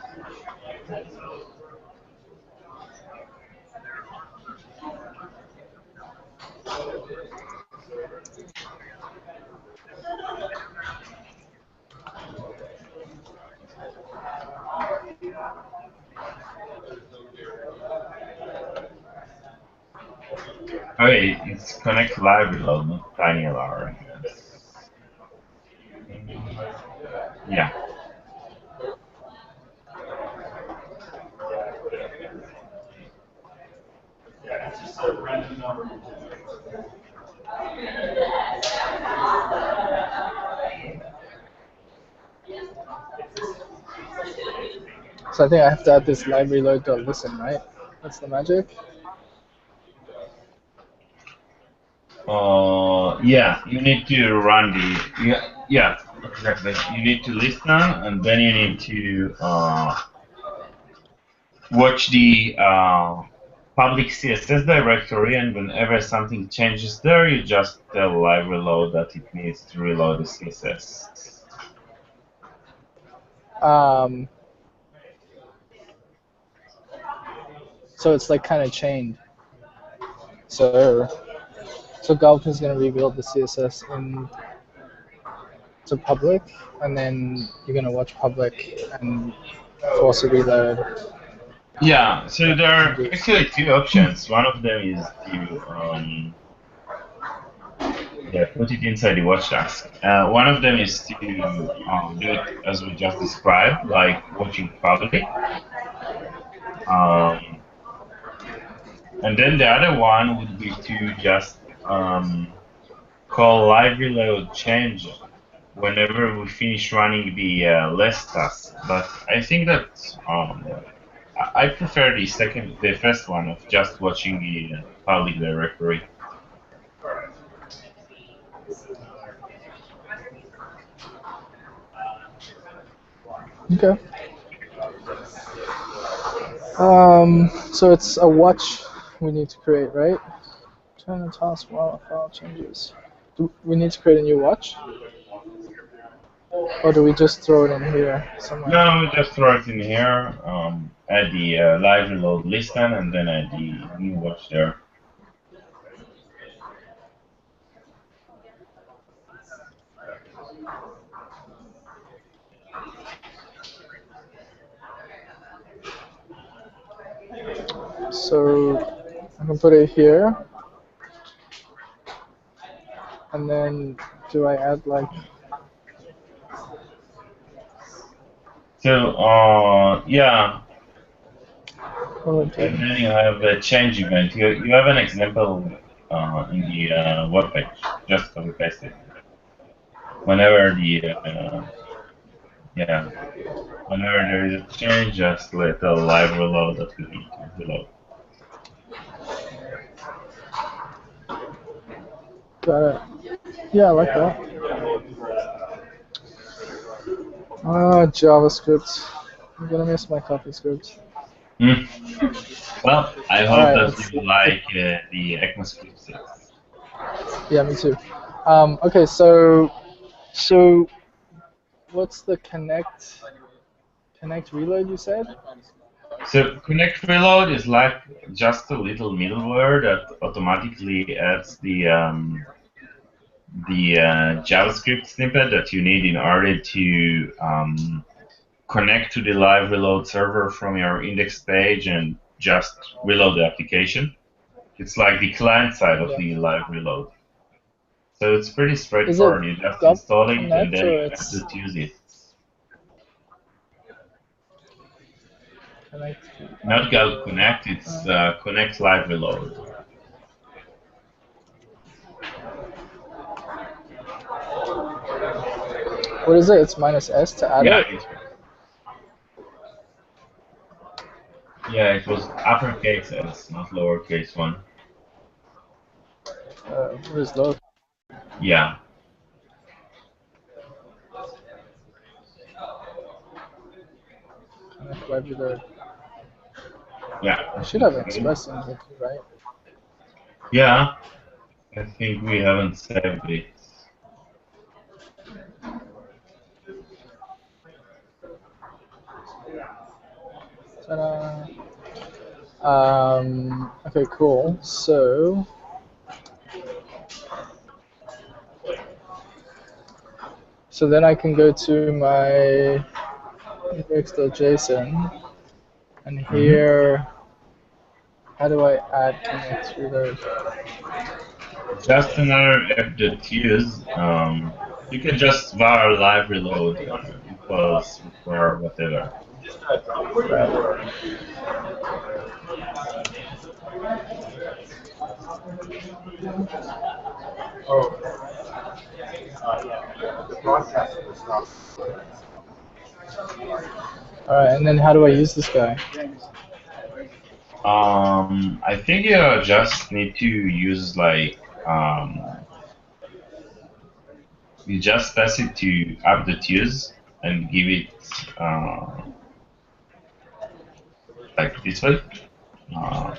Okay, it's Connect Live Reload, not TinyLR, I guess. Yeah. So I think I have to add this live reload dot listen, right? That's the magic. Yeah, you need to run the yeah, exactly. You need to listen, and then you need to watch the public CSS directory, and whenever something changes there, you just tell live reload that it needs to reload the CSS. So it's like kind of chained. So Gulp is going to rebuild the CSS to public, and then you're going to watch public and force a reload. Yeah, so there are actually two options. One of them is to yeah, put it inside the watch task. One of them is to do it as we just described, like watching public. And then the other one would be to just call live reload change whenever we finish running the less task. But I think that I prefer the first one of just watching the public directory. Okay. So it's a watch we need to create, right? Turn the task while file changes. Do we need to create a new watch? Or do we just throw it in here somewhere? No, just throw it in here, add the live reload listen, and then add the new watch there. So I can put it here, and then do I add like? So yeah, What do I and do? then you have a change event. You have an example in the web page. Just copy paste it. Whenever the yeah, whenever there is a change, just let the live reload that we need to reload. Got it. Yeah, I like that. JavaScript. I'm gonna miss my CoffeeScript. Hmm. Well, I All hope right, that let's you see. like the ECMAScript 6. Yeah, me too. Okay, so what's the connect reload you said? So connect reload is like just a little middleware that automatically adds the JavaScript snippet that you need in order to connect to the live reload server from your index page and just reload the application. It's like the client side of Yeah. the live reload. So it's pretty Is it straightforward. You just Gulp install it and connect then or you have it's to use it. connect? Not Gulp Connect, it's Connect Live Reload. What is it? It's -s to add Yeah, it. it was uppercase S, not lowercase one. What is low? Yeah. Connect live reload. Yeah, I I should think have so. Express in here, right? Yeah, I think we haven't saved it. Ta-da. Okay, cool. So then I can go to my index.json, and here, how do I add connect reload? Just another f.use. You can just var live reload equals require whatever. Right. All right, and then how do I use this guy? I think you just need to use like you just pass it to app.use and give it like this way. Uh,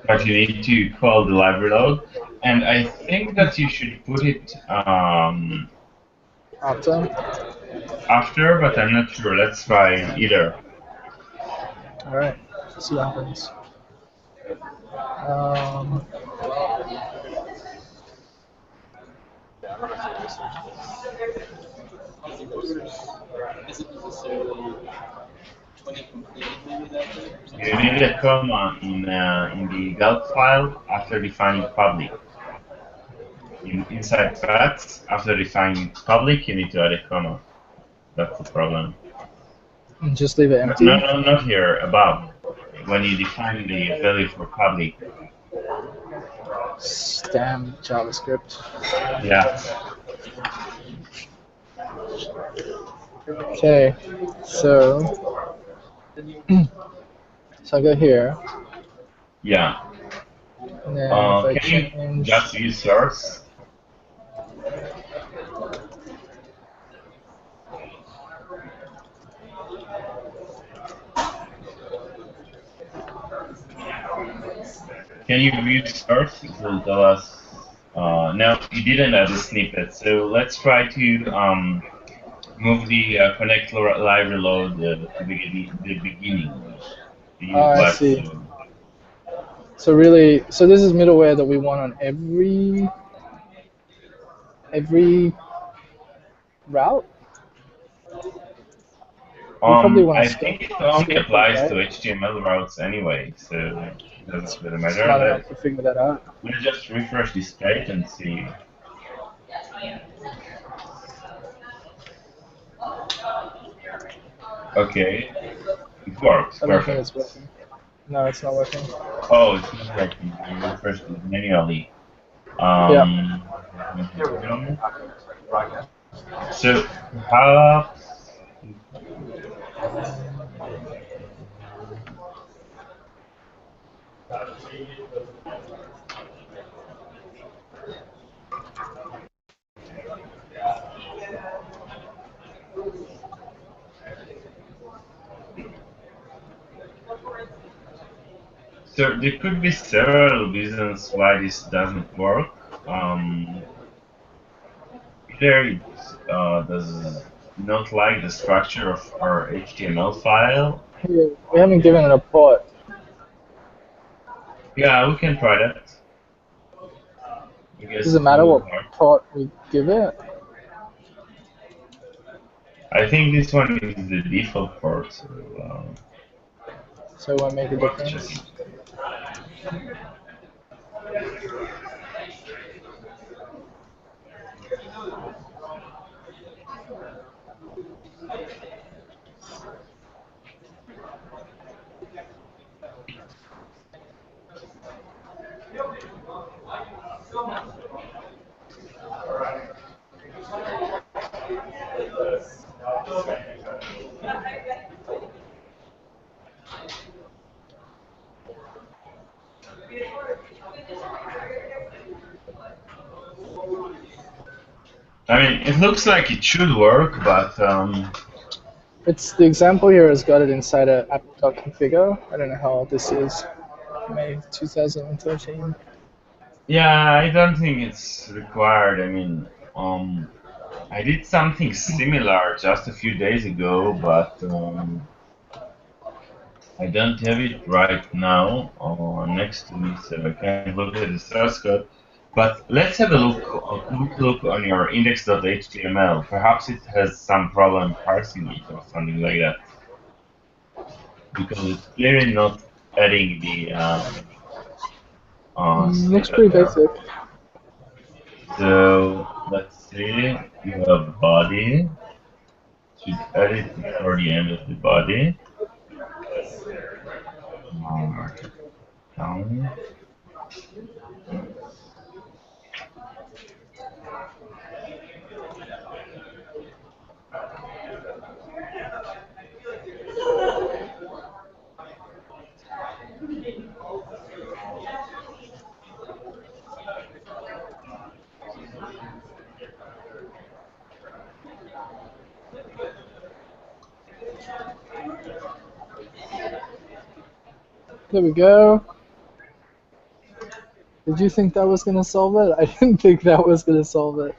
but you need to call the live reload, and I think that you should put it After? after, but I'm not sure. Let's try either. All right, see what happens. Um, You need a comma in the Gulp file after defining public. Inside paths, after defining public, you need to add a comma. That's the problem. and just leave it No, empty. no, not here, above. When you define the value for public. Damn JavaScript. Yeah. Okay, so so I go here, Yeah. and then if I Can you change, just use source? Can you view source? It will tell us. No, you didn't add a snippet. So let's try to move the connect live reload to the beginning. Use I live see. reload. So really, so this is middleware that we want on every route. You probably want I to think it scope only it, applies to right? HTML routes anyway, so it doesn't really matter. Smart enough to figure that out. Let's just refresh this page and see. Okay, it works. I don't think Perfect. it's working. No, it's not working. Oh, it's not working. I refreshed it manually. Yeah. So perhaps. So there could be several reasons why this doesn't work. Either it does not like the structure of our HTML file. We haven't given it a port. Yeah, we can try that. I Does guess it it matter will what work. port we give it? I think this one is the default port, so So it won't make a worth difference. checking. I mean, it looks like it should work, but It's the example here has got it inside a app.configure. I don't know how old this is. May 2013. yeah, I don't think it's required. I mean, I did something similar just a few days ago, but I don't have it right now next to me, so I can't look at the source code. But let's have a quick look on your index.html. Perhaps it has some problem parsing it or something like that, because it's clearly not adding the Looks snippet pretty there. basic. So let's see. You have body. Should add it before the end of the body. Down. There we go. Did you think that was gonna solve it? I didn't think that was gonna solve it.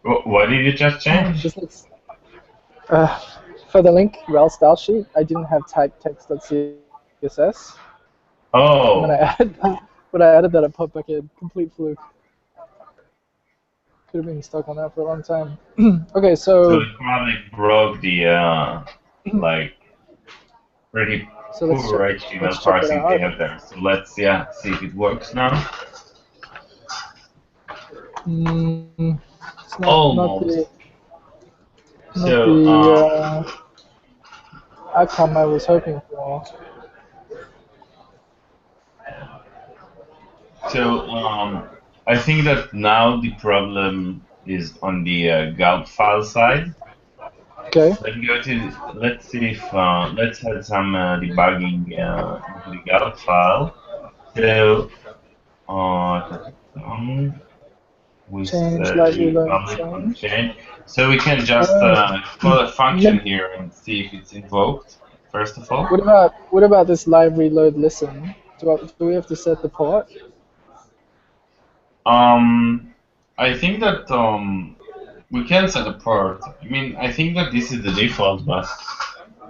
What did you just change? This looks uh, for the link rel style sheet. I didn't have type text.css. And Oh, when I added that, it popped back in. Complete fluke. Could have been stuck on that for a long time. Okay, so so it probably broke the like pretty so poor HTML let's check it parsing they out. have there. So let's see if it works now. It's not Almost. So the outcome I was hoping for. I think that now the problem is on the Gulp file side. Okay. Let's see if let's add some debugging into the Gulp file. So we Change set lightly the load public on change. change. So we can just call a function Let- here and see if it's invoked, first of all. what about this live reload listen? Do we have to set the port? Um, I think that we can set a port. I mean, I think that this is the default, but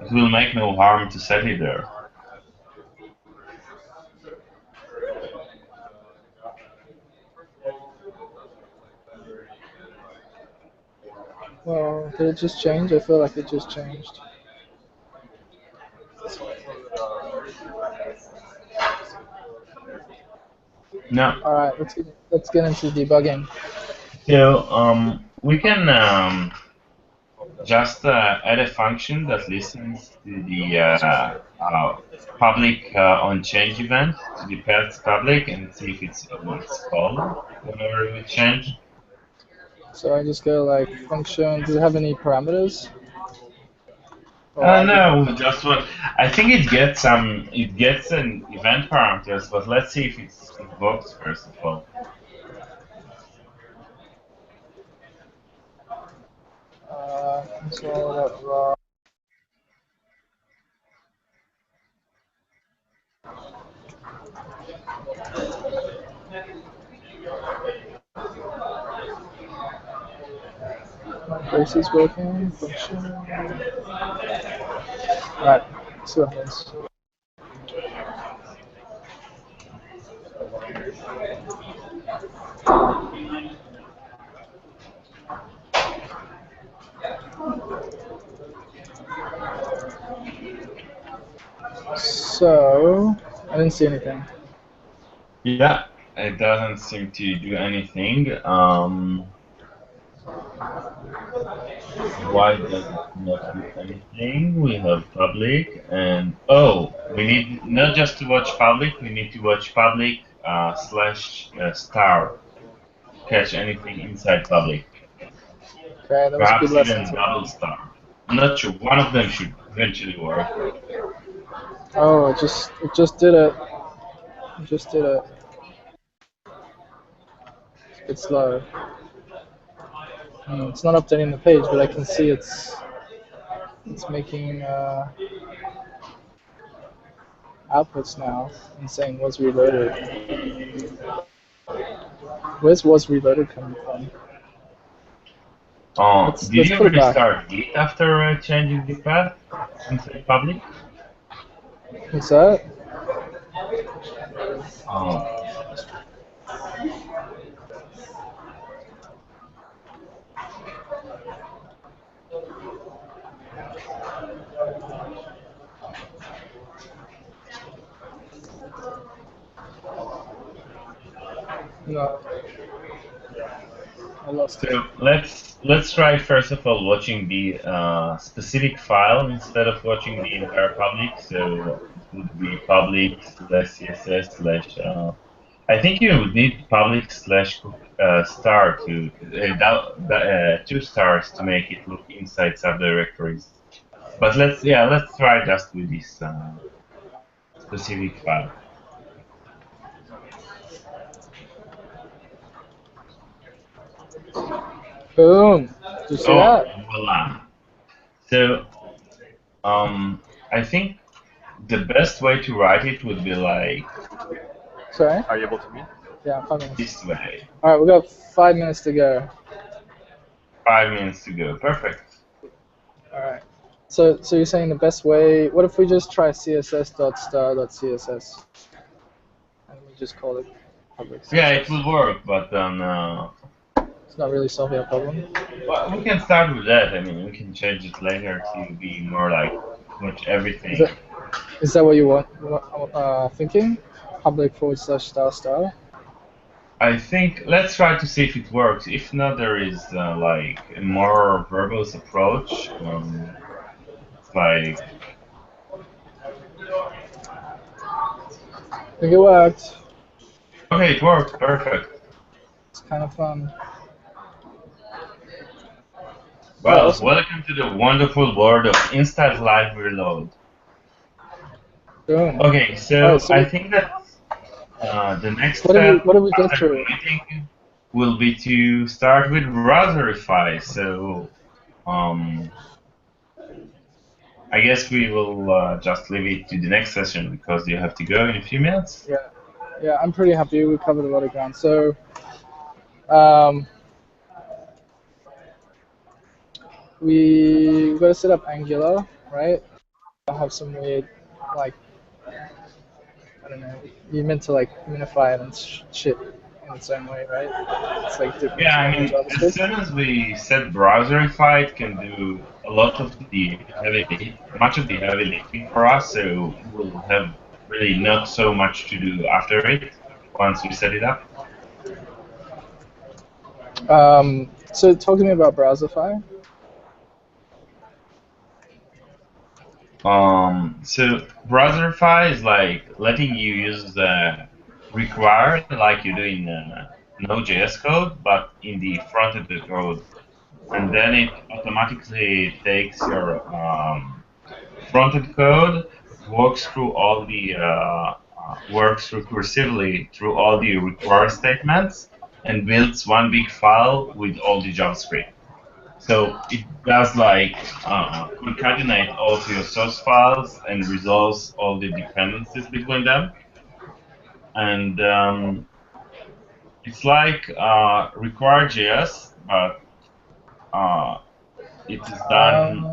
it will make no harm to set it there. Well, did it just change? I feel like it just changed. No. All right, let's get into debugging. So we can just add a function that listens to the public on change event to the paths public and see if it's called whenever we change. So I just go like function. Does it have any parameters? Or No, just what I think it gets an event parameters, but let's see if it works first of all. console.raw. Braces working. Function. All right. See what happens. So I didn't see anything. Yeah, it doesn't seem to do anything. Why does it not do anything? We have public and we need not just to watch public, we need to watch public slash star to catch anything inside public. Okay, that was a good Perhaps lesson even to double learn. star. I'm not sure. One of them should eventually work. Oh, it just did it. It just did it. It's slow. It's not updating the page, but I can see it's making outputs now and saying was reloaded. Where's was reloaded coming from? Did Let's you put it back. restart Git after changing the path inside public? What's that? Oh, No, I lost it. so let's try first of all watching the specific file instead of watching the entire public. So it would be public slash CSS slash. I think you would need public slash star to two stars to make it look inside subdirectories. But let's try just with this specific file. Boom! Did you see Oh, that? voila! So I think the best way to write it would be like Sorry? Are you able to meet? Yeah, 5 minutes. this way. All right, we got 5 minutes to go. 5 minutes to go. Perfect. All right. So you're saying the best way? What if we just try css.star.css and we just call it public CSS? Yeah, it will work, but then It's not really solving our problem. well, we can start with that. I mean, we can change it later to be more like watch everything. Is that what you want? Thinking? Public / star. I think let's try to see if it works. If not, there is like a more verbose approach. It's like I think it worked. okay, it worked. Perfect. It's kind of fun. Well, awesome. welcome to the wonderful world of instant live reload. Boom. Okay, so Alright, so I think that the next What did step we go after through? meeting will be to start with Browserify. So I guess we will just leave it to the next session because you have to go in a few minutes. Yeah, I'm pretty happy. We covered a lot of ground. So, we got to set up Angular, right? I'll have some weird, like, I don't know. You meant to like minify it and shit in its own way, right? It's like different Yeah, I from mean, as JavaScript. soon as we set Browserify, it can do a lot of the much of the heavy lifting for us. So we'll have really not so much to do after it once we set it up. So talk to me about Browserify. So Browserify is like letting you use the require like you do in Node.js code, but in the front of the code, and then it automatically takes your front-end code, works recursively through all the require statements, and builds one big file with all the JavaScript. So it does like concatenate all of your source files and resolves all the dependencies between them. And it's like require.js, but it is done.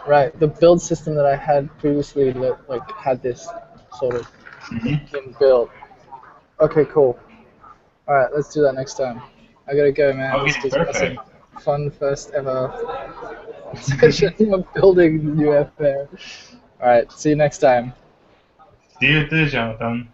Right, the build system that I had previously like had this sort of Mhm. built. Okay, cool. All right, let's do that next time. I gotta go, man. This Okay, was awesome. perfect. Fun first ever session of building new AirPairing. All right, see you next time. See you too, Jonathan.